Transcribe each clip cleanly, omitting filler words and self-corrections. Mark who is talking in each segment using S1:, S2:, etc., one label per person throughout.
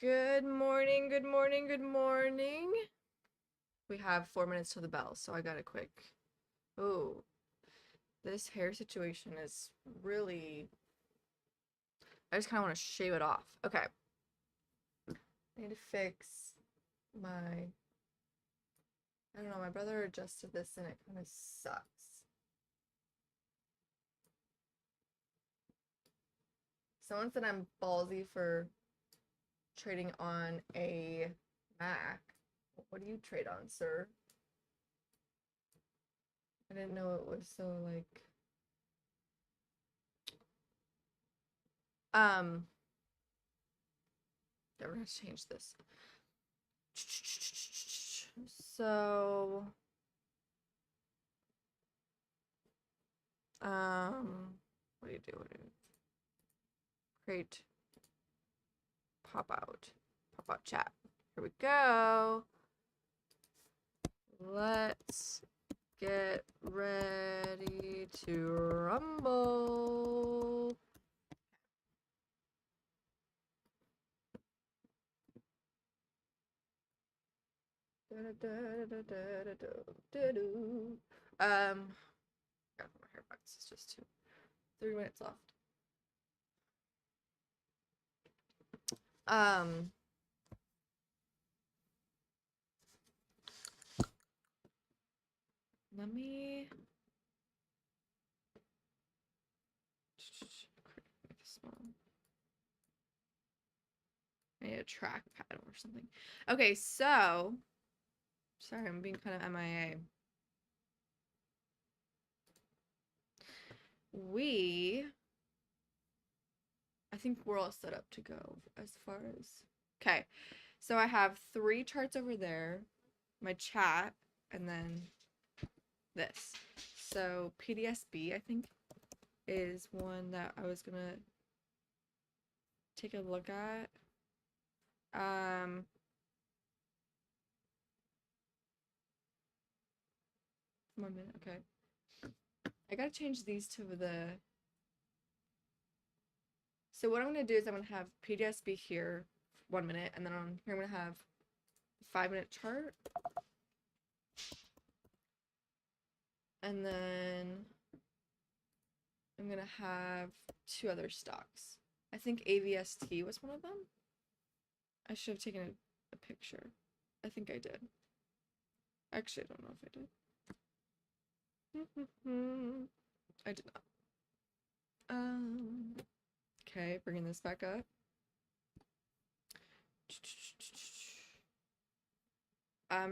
S1: Good morning, good morning, good morning. We have 4 minutes to the bell, so I got a quick. Oh, this hair situation is really. I just kind of want to shave it off. Okay. I need to fix my. I don't know, my brother adjusted this and it kind of sucks. Someone said I'm ballsy for trading on a Mac. What do you trade on, sir? I didn't know it was so like. Never gonna change this. So, what do you do? Create pop out chat. Here we go. Let's get ready to rumble. Got my hair bugs. It's just 3 minutes left. Let me this one. I need a trackpad or something. Okay, so sorry, I'm being kind of MIA. I think we're all set up to go as far as. Okay, so I have 3 charts over there, my chat, and then this. So PDSB, I think, is one that I was gonna take a look at. 1 minute, okay. I gotta change these to the. So what I'm gonna do is I'm gonna have PDSB here 1 minute, and then on here I'm gonna have a 5-minute chart. And then I'm gonna have 2 other stocks. I think AVST was one of them. I should have taken a picture. I think I did. Actually, I don't know if I did. I did not. Okay, bringing this back up.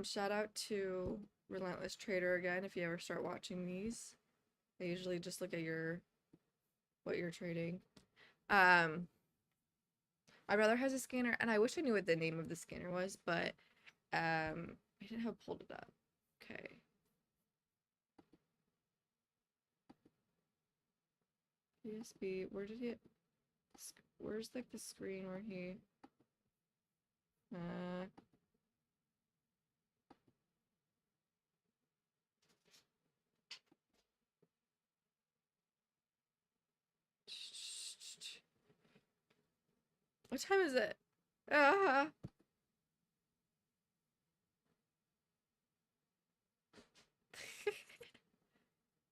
S1: Shout out to Relentless Trader again if you ever start watching these. I usually just look at what you're trading. My brother has a scanner, and I wish I knew what the name of the scanner was, but I didn't have pulled it up. Okay. PSB, where's like the screen where he, what time is it?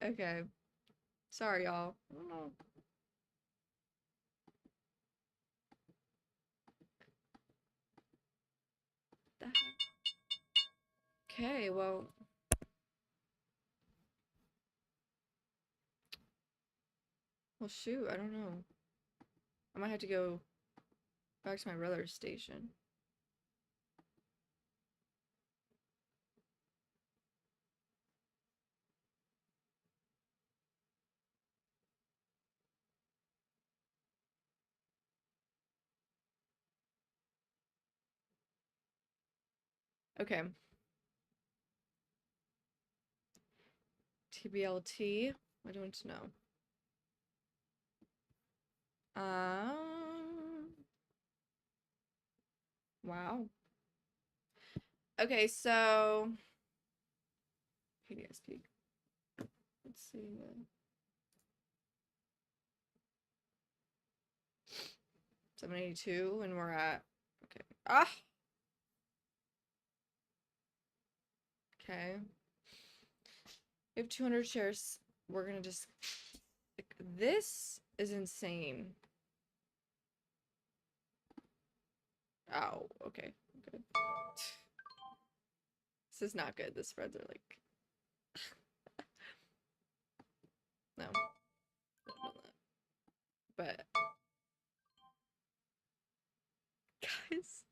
S1: Okay. Sorry, y'all. I don't know. Okay, well. Well, shoot, I don't know. I might have to go back to my brother's station. Okay. TBLT. I don't know. Wow. Okay, so PDSP. Let's see. 782, and we're at Okay. Ah. Okay. We have 200 shares. We're gonna just. Like, this is insane. Oh, okay. Good. This is not good. The spreads are like. No. But. Guys.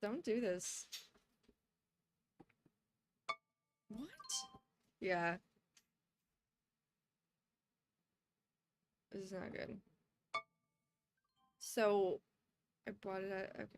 S1: Don't do this. What? Yeah. This is not good. So, I bought it at. Okay.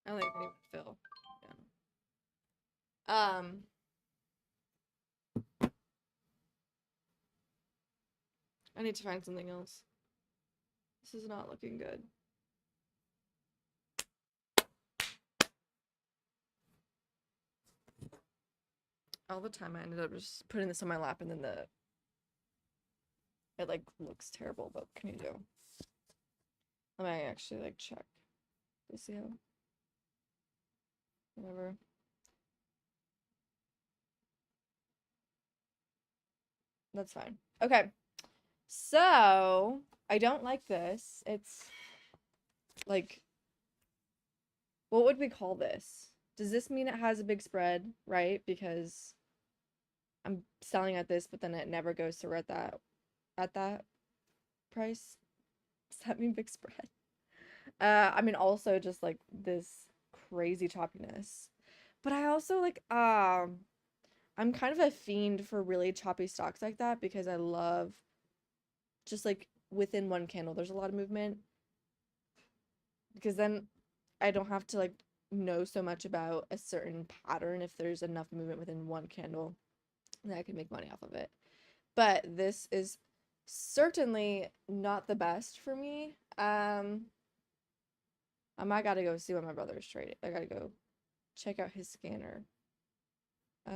S1: I don't think I can even fill. Yeah. I need to find something else. This is not looking good. All the time I ended up just putting this on my lap and then it like looks terrible, but what can you do? Let me actually like check to see how whatever. That's fine. Okay. So I don't like this. It's like what would we call this? Does this mean it has a big spread, right? Because I'm selling at this, but then it never goes through at that price. Does that mean big spread? I mean also just like this crazy choppiness. But I also like I'm kind of a fiend for really choppy stocks like that because I love just like within one candle there's a lot of movement because then I don't have to like know so much about a certain pattern if there's enough movement within one candle that I can make money off of it. But this is certainly not the best for me. I might gotta go see what my brother's trading. I gotta go check out his scanner. So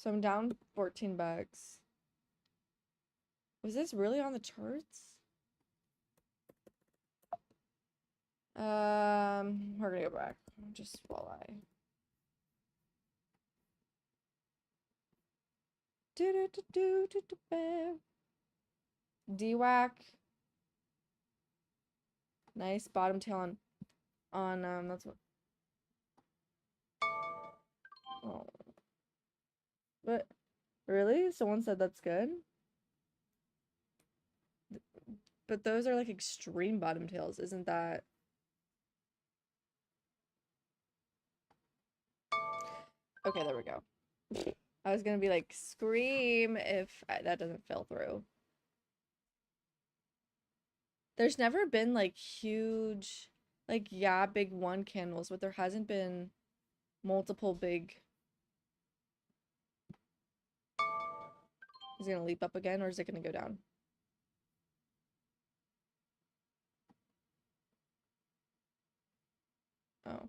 S1: I'm down 14 bucks. Was this really on the charts? We're gonna go back just while I DWAC. Nice bottom tail on that's what. Oh. But really? Someone said that's good? But those are like extreme bottom tails, isn't that? Okay, there we go. I was gonna be like, scream if that doesn't fill through. There's never been like huge, like, yeah, big one candles, but there hasn't been multiple big. Is it gonna leap up again or is it gonna go down? Oh.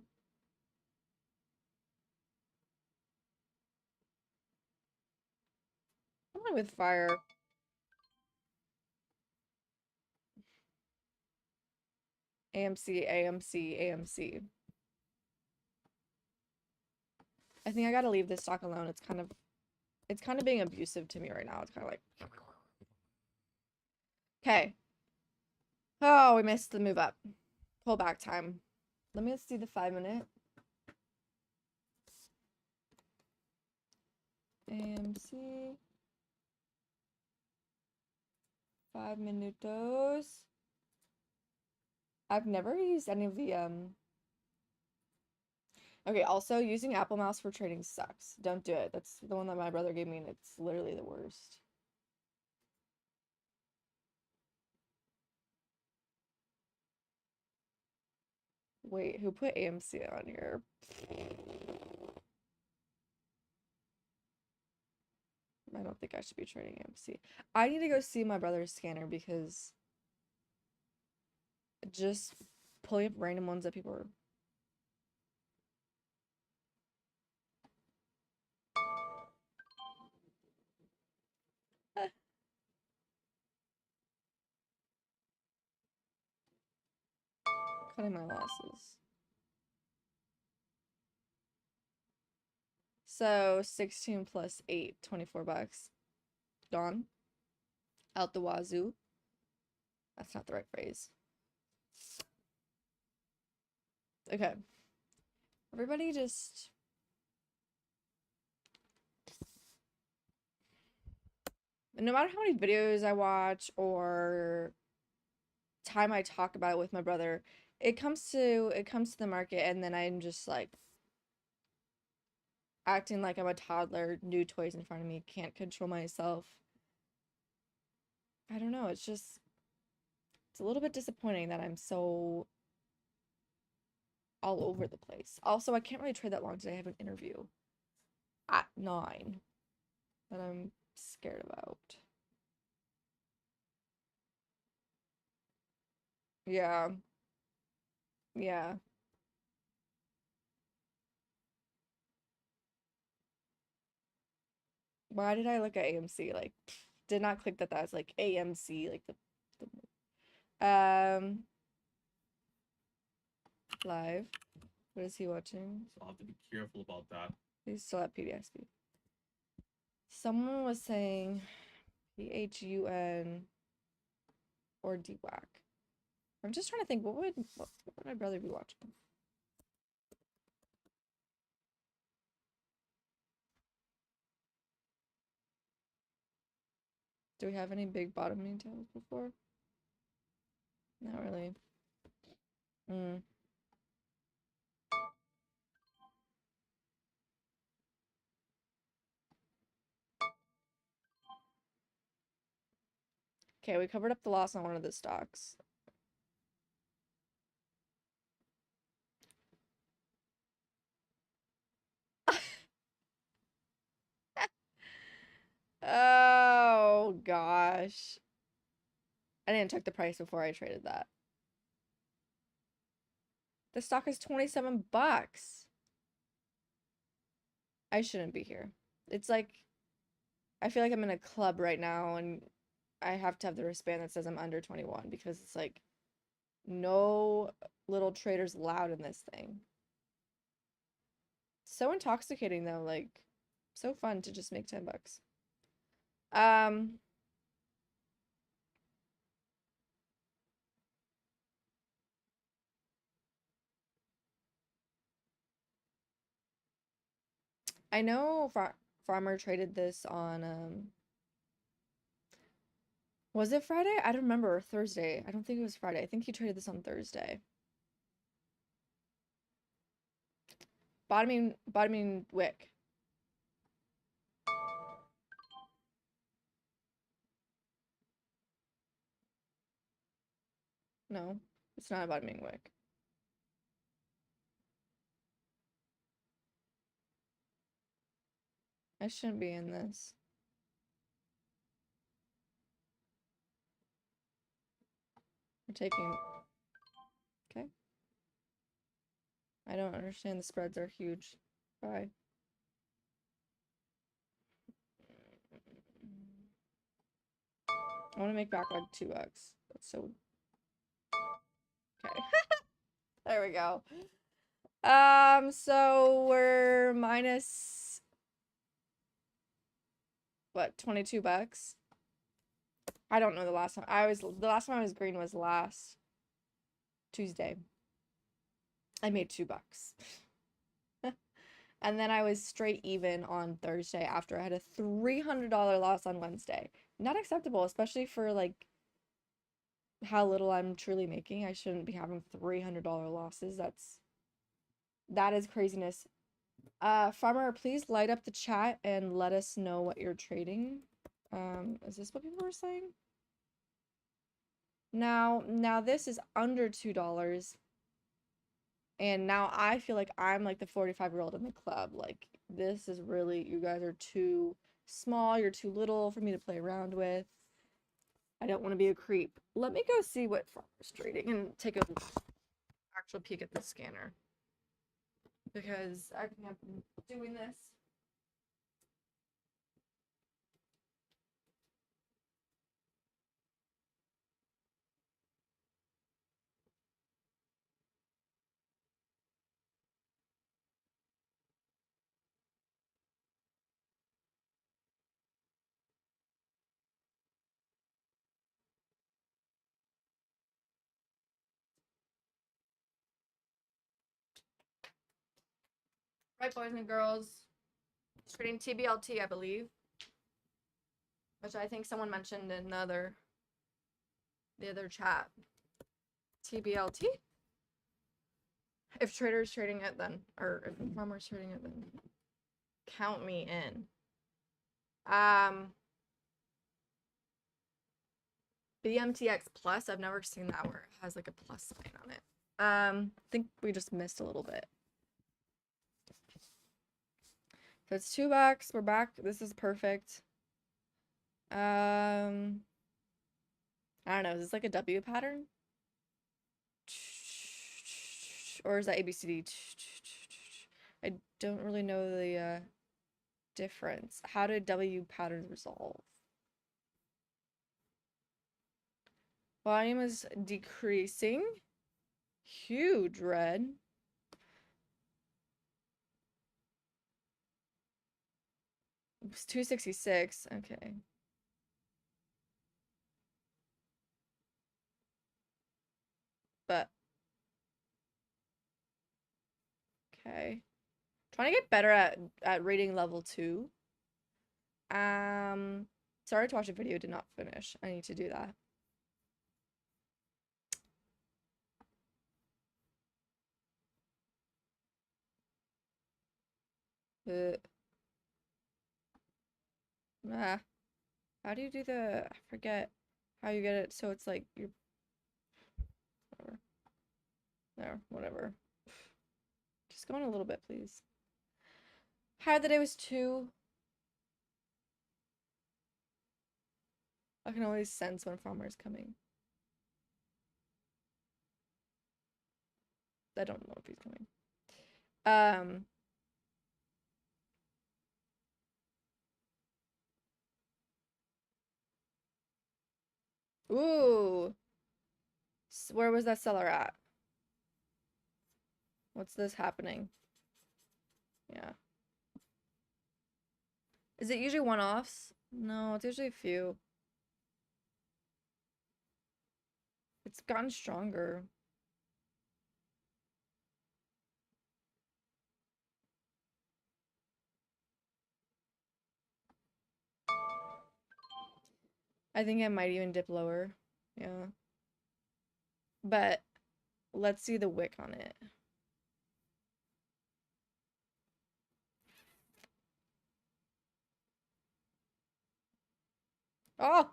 S1: I'm going with fire. AMC, AMC, AMC. I think I gotta leave this stock alone. It's kind of being abusive to me right now. It's kind of like, okay. Oh, we missed the move up. Pull back time. Let me see the 5-minute. AMC. 5 minutos. I've never used any of the Okay, also using Apple Mouse for trading sucks. Don't do it. That's the one that my brother gave me and it's literally the worst. Wait, who put AMC on here? I don't think I should be trading AMC. I need to go see my brother's scanner because just pulling up random ones that people are. Cutting my losses. So 16 plus 8, 24 bucks. Gone. Out the wazoo. That's not the right phrase. Okay. Everybody just... No matter how many videos I watch or time I talk about it with my brother, it comes to the market and then I'm just like acting like I'm a toddler, new toys in front of me, can't control myself. I don't know, it's a little bit disappointing that I'm so all over the place. Also, I can't really trade that long today. I have an interview at 9 that I'm scared about. Yeah. Yeah. Why did I look at AMC? Like, did not click that was like AMC, like live. What is he watching?
S2: So I'll have to be careful about that.
S1: He's still at PDSP. Someone was saying PHUN or DWAC. I'm just trying to think, what would my brother be watching? Do we have any big bottoming tails before? Not really. Okay, we covered up the loss on one of the stocks. Oh gosh. I didn't check the price before I traded that. The stock is 27 bucks. I shouldn't be here. It's like I feel like I'm in a club right now and I have to have the wristband that says I'm under 21 because it's like no little traders allowed in this thing. So intoxicating though, like so fun to just make 10 bucks. I know Farmer traded this on was it Friday? I don't remember. Or Thursday. I don't think it was Friday. I think he traded this on Thursday. Bottoming wick. No, it's not a bottoming wick. I shouldn't be in this. We're taking... Okay. I don't understand. The spreads are huge. Bye. I want to make back like 2 bucks. That's so... Okay. There we go. So we're minus... What, 22 bucks? I don't know the last time. The last time I was green was last Tuesday. I made 2 bucks. And then I was straight even on Thursday after I had a $300 loss on Wednesday. Not acceptable, especially for like how little I'm truly making. I shouldn't be having $300 losses. That is craziness. Farmer, please light up the chat and let us know what you're trading. Is this what people were saying? Now this is under $2. And now I feel like I'm like the 45-year-old in the club. Like, this is really, you guys are too small, you're too little for me to play around with. I don't want to be a creep. Let me go see what Farmer's trading and take a actual peek at the scanner. Because I can't be doing this. Right, boys and girls. Trading TBLT, I believe. Which I think someone mentioned in the other chat. TBLT? If Trader's trading it, then, or if Farmer's trading it, then count me in. BMTX Plus, I've never seen that where it has like a plus sign on it. I think we just missed a little bit. So it's $2. We're back. This is perfect. I don't know. Is this like a W pattern? Or is that ABCD? I don't really know the difference. How did W patterns resolve? Volume is decreasing. Huge red. It's 266. Okay. But okay. Trying to get better at reading level 2. Started to watch a video, did not finish. I need to do that. How do you do I forget how you get it so it's like you're whatever. There, whatever. Just go on a little bit, please. Higher the day was 2. I can always sense when Farmer is coming. I don't know if he's coming. Ooh. Where was that seller at? What's this happening? Yeah. Is it usually one-offs? No, it's usually a few. It's gotten stronger. I think it might even dip lower. Yeah. But let's see the wick on it. Oh!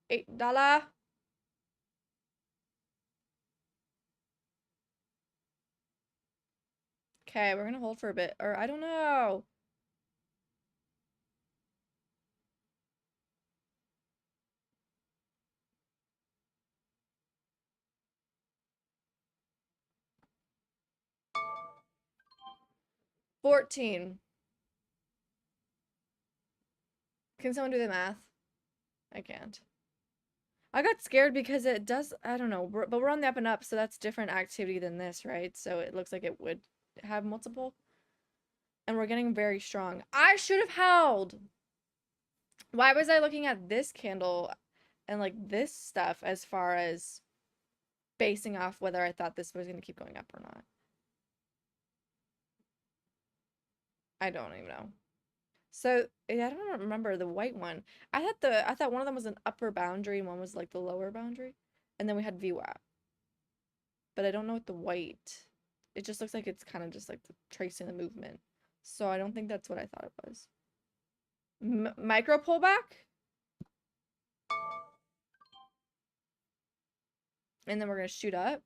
S1: $8. Okay, we're gonna hold for a bit. Or I don't know. $14. Can someone do the math? I can't. I got scared because it does, I don't know, but we're on the up and up, so that's different activity than this, right? So it looks like it would have multiple. And we're getting very strong. I should have held. Why was I looking at this candle and like this stuff as far as basing off whether I thought this was going to keep going up or not? I don't even know. So I don't remember the white one. I thought one of them was an upper boundary and one was like the lower boundary. And then we had VWAP. But I don't know what the white. It just looks like it's kind of just like tracing the movement. So I don't think that's what I thought it was. Micro pullback? And then we're going to shoot up.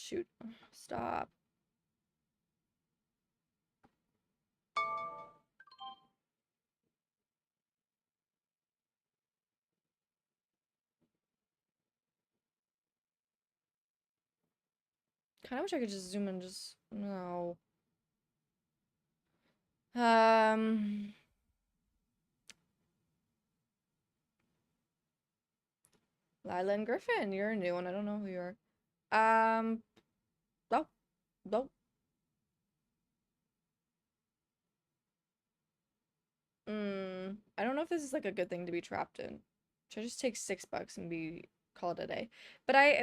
S1: shoot. Stop. Kind of wish I could just zoom in, just no. Lila and Griffin, you're a new one. I don't know who you are. Nope, nope. I don't know if this is like a good thing to be trapped in. Should I just take $6 and be call it a day? But I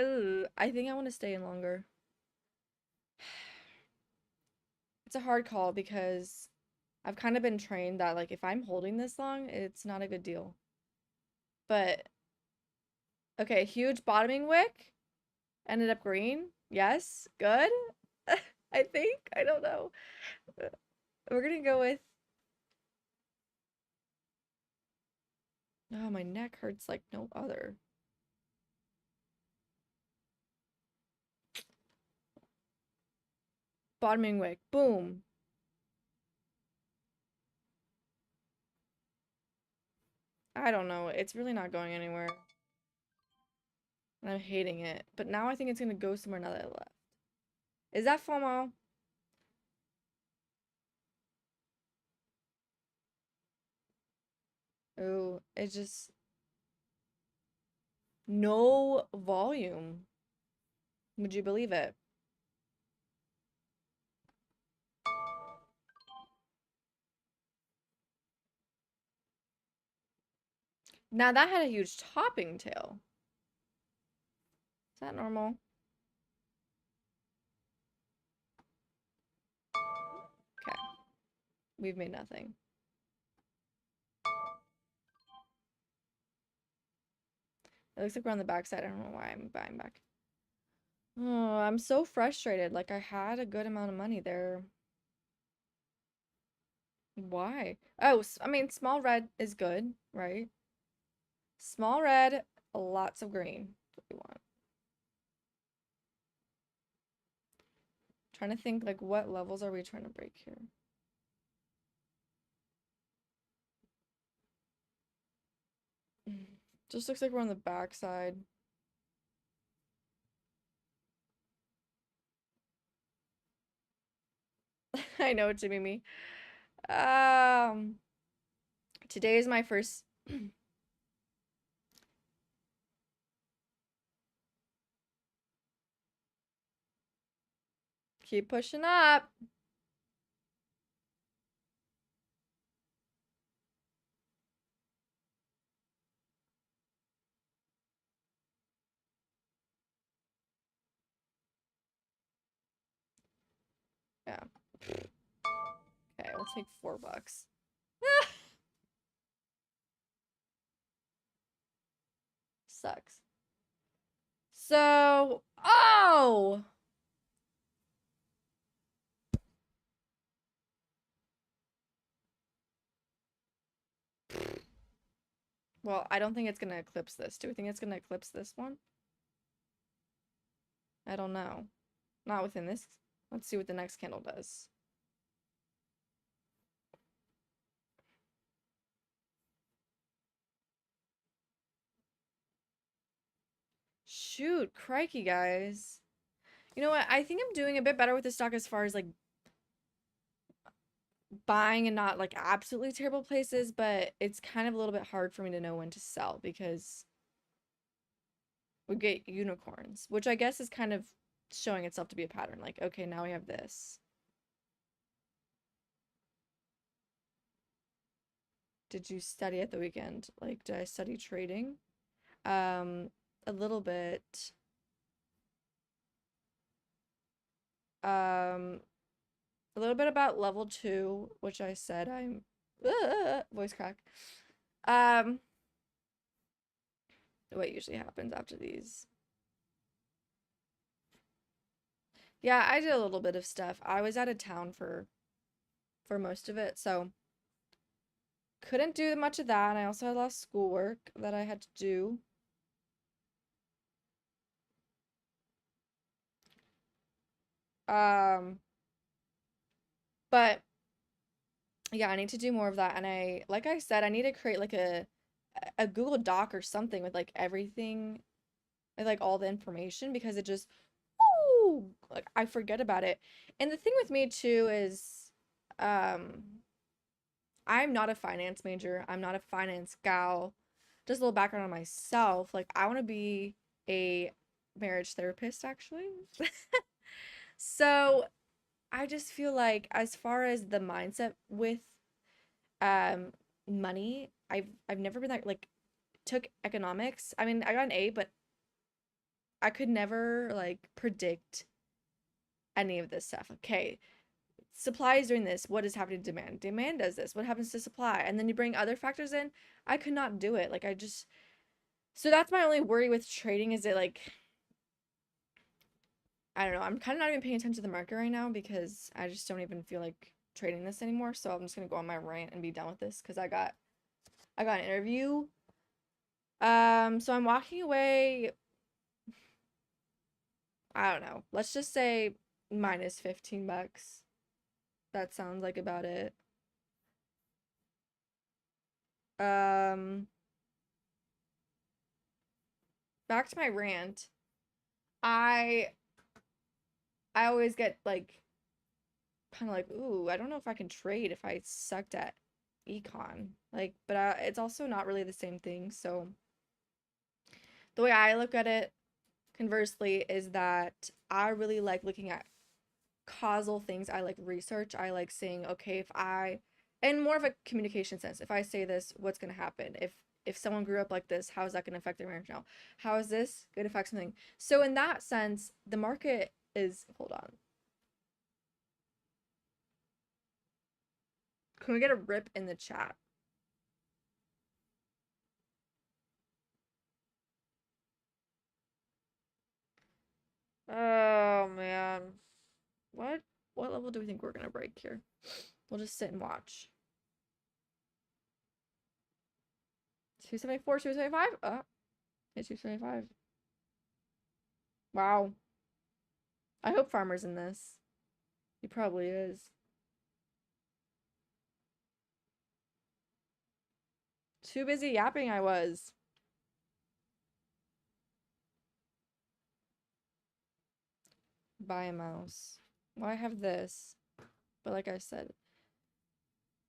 S1: think I want to stay in longer. It's a hard call because I've kind of been trained that like if I'm holding this long, it's not a good deal. But okay, huge bottoming wick. Ended up green. Yes, good. I think. I don't know. We're gonna go with. Oh, my neck hurts like no other. Bottoming wick. Boom. I don't know. It's really not going anywhere. And I'm hating it. But now I think it's gonna go somewhere now that I left. Is that FOMO? Oh, it just no volume. Would you believe it? Now that had a huge topping tail. Is that normal? Okay. We've made nothing. It looks like we're on the backside. I don't know why I'm buying back. Oh, I'm so frustrated. Like I had a good amount of money there. Why? Oh, I mean, small red is good, right? Small red, lots of green. That's what we want. Trying to think like what levels are we trying to break here? Just looks like we're on the backside. I know, Jimmy me. Today is my first keep pushing up. Yeah. Okay, we'll take $4. Sucks. So, oh! Well, I don't think it's gonna eclipse this. Do we think it's gonna eclipse this one? I don't know. Not within this. Let's see what the next candle does. Shoot, crikey, guys. You know what? I think I'm doing a bit better with the stock as far as like buying and not like absolutely terrible places, but it's kind of a little bit hard for me to know when to sell because we get unicorns, which I guess is kind of showing itself to be a pattern. Like, okay, now we have this. Did you study at the weekend? Like, did I study trading? A little bit. Um, a little bit about level 2, which I said I'm voice crack. What usually happens after these? Yeah, I did a little bit of stuff. I was out of town for most of it, so couldn't do much of that. I also had a lot of schoolwork that I had to do. Um, but yeah, I need to do more of that. And like I said, I need to create like a Google Doc or something with like everything, with like all the information because it just, ooh, like I forget about it. And the thing with me too is, um, I'm not a finance major. I'm not a finance gal. Just a little background on myself. Like I want to be a marriage therapist actually. So I just feel like as far as the mindset with um money, I've never been that like took economics. I mean, I got an A, but I could never like predict any of this stuff. Okay, supply is doing this. What is happening to demand? Demand does this. What happens to supply? And then you bring other factors in. I could not do it. Like I just so that's my only worry with trading is it like I don't know. I'm kind of not even paying attention to the market right now because I just don't even feel like trading this anymore. So I'm just gonna go on my rant and be done with this because I got an interview. So I'm walking away. I don't know. Let's just say minus 15 bucks. That sounds like about it. Um, Back to my rant. I I always get like kind of like, ooh, I don't know if I can trade if I sucked at econ. Like, but it's also not really the same thing. So the way I look at it, conversely, is that I really like looking at causal things. I like research. I like saying, okay, if I, in more of a communication sense, if I say this, what's going to happen? If someone grew up like this, how is that going to affect their marriage now? How is this going to affect something? So in that sense, the market is, hold on. Can we get a rip in the chat? Oh man. What what level do we think we're gonna break here? We'll just sit and watch. 274, 275? It's 275. Wow. I hope Farmer's in this. He probably is. Too busy yapping I was. Buy a mouse. Well, I have this. But like I said,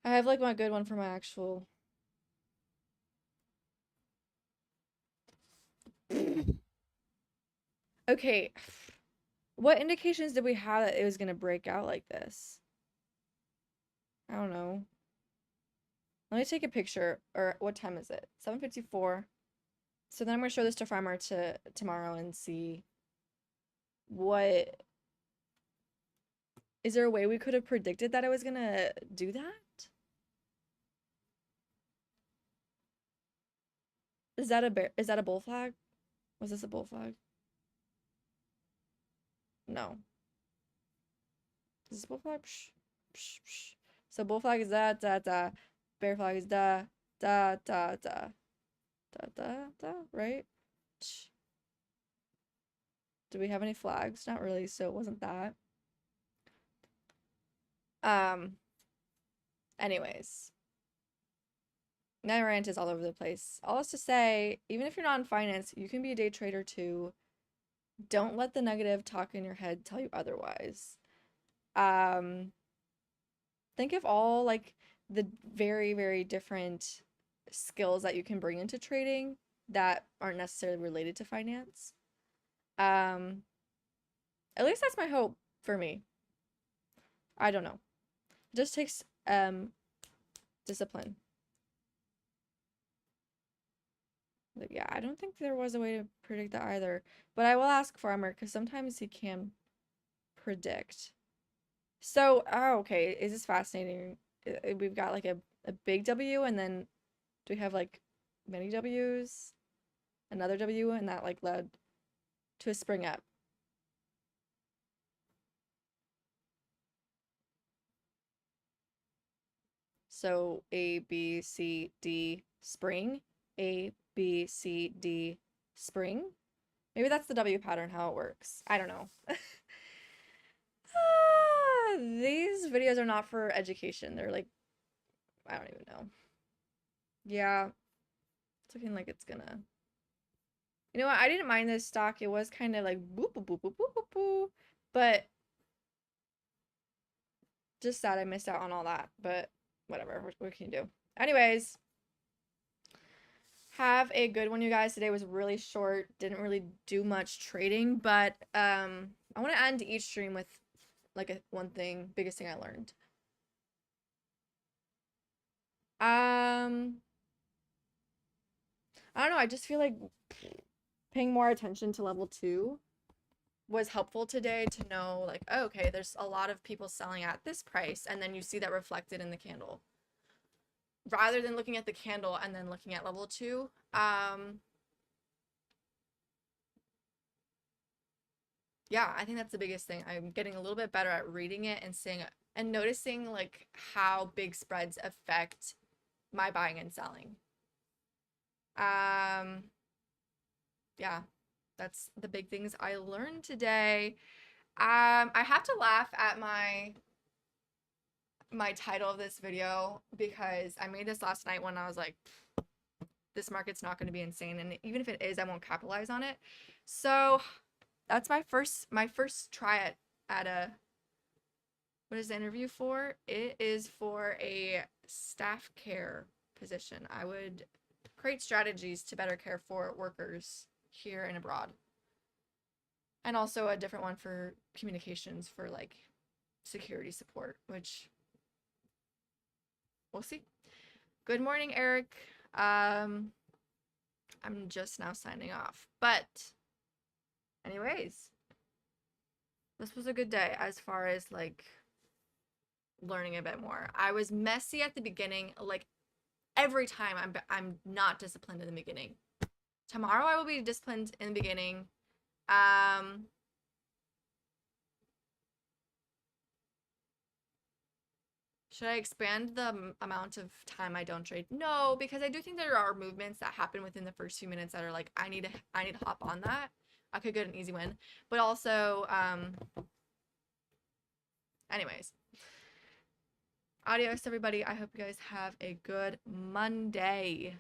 S1: I have like my good one for my actual. Okay. What indications did we have that it was gonna break out like this? I don't know. Let me take a picture. Or what time is it? 7:54. So then I'm gonna show this to Farmer tomorrow and see what is there a way we could have predicted that I was gonna do that? Is that a bear? Is that a bull flag? Was this a bull flag? No. Is this a bull flag? Psh, psh, psh. So bull flag is da da da. Bear flag is da da da da da da da. Right? Psh. Do we have any flags? Not really. So it wasn't that. Um. Anyways, my rant is all over the place. All this to say, even if you're not in finance, you can be a day trader too. Don't let the negative talk in your head tell you otherwise. Um, think of all like the very, very different skills that you can bring into trading that aren't necessarily related to finance. Um, at least that's my hope for me. I don't know. It just takes discipline. But yeah, I don't think there was a way to predict that either. But I will ask Farmer because sometimes he can predict. So, oh, okay, is this fascinating? We've got like a big W and then do we have like many W's? Another W and that like led to a spring up. So A, B, C, D, spring. A, B, C, D, spring. Maybe that's the W pattern, how it works. I don't know. These videos are not for education. They're like, I don't even know. Yeah, it's looking like it's gonna. You know what? I didn't mind this stock. It was kind of like boop boop boop boop boop boop boop, but just sad I missed out on all that. But whatever, what can you do? Anyways, have a good one, you guys. Today was really short. Didn't really do much trading, but I want to end each stream with like one thing, biggest thing I learned. I don't know. I just feel like paying more attention to level 2 was helpful today to know like, oh, okay, there's a lot of people selling at this price, and then you see that reflected in the candle. Rather than looking at the candle and then looking at level 2, yeah, I think that's the biggest thing. I'm getting a little bit better at reading it and seeing and noticing like how big spreads affect my buying and selling. Yeah, that's the big things I learned today. I have to laugh at my title of this video because I made this last night when I was like, this market's not going to be insane, and even if it is, I won't capitalize on it. So that's my first try at a, what is the interview for? It is for a staff care position. I would create strategies to better care for workers here and abroad. And also a different one for communications for like security support, which we'll see. Good morning, Eric. I'm just now signing off. But anyways, this was a good day as far as like learning a bit more. I was messy at the beginning, like every time I'm not disciplined in the beginning. Tomorrow I will be disciplined in the beginning. Should I expand the amount of time I don't trade? No, because I do think there are movements that happen within the first few minutes that are like, I need to hop on that. I could get an easy win. But also, anyways. Adios, everybody. I hope you guys have a good Monday.